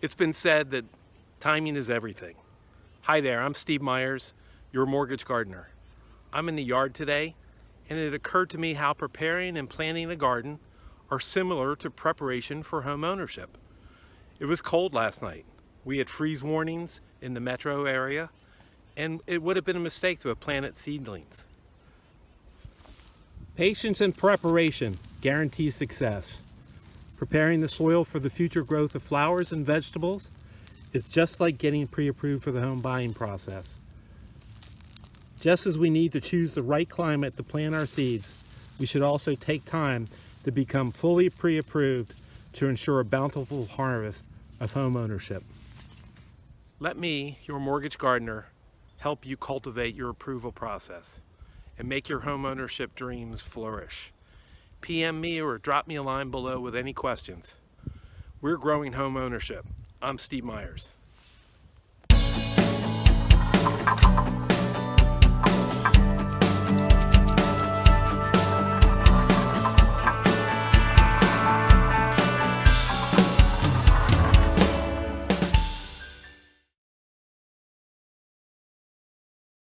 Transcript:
It's been said that timing is everything. Hi there, I'm Steve Myers, your mortgage gardener. I'm in the yard today, and it occurred to me how preparing and planting a garden are similar to preparation for home ownership. It was cold last night. We had freeze warnings in the metro area, and it would have been a mistake to have planted seedlings. Patience and preparation guarantees success. Preparing the soil for the future growth of flowers and vegetables is just like getting pre-approved for the home buying process. Just as we need to choose the right climate to plant our seeds, we should also take time to become fully pre-approved to ensure a bountiful harvest of home ownership. Let me, your mortgage gardener, help you cultivate your approval process and make your home ownership dreams flourish. PM me or drop me a line below with any questions. We're growing home ownership. I'm Steve Myers.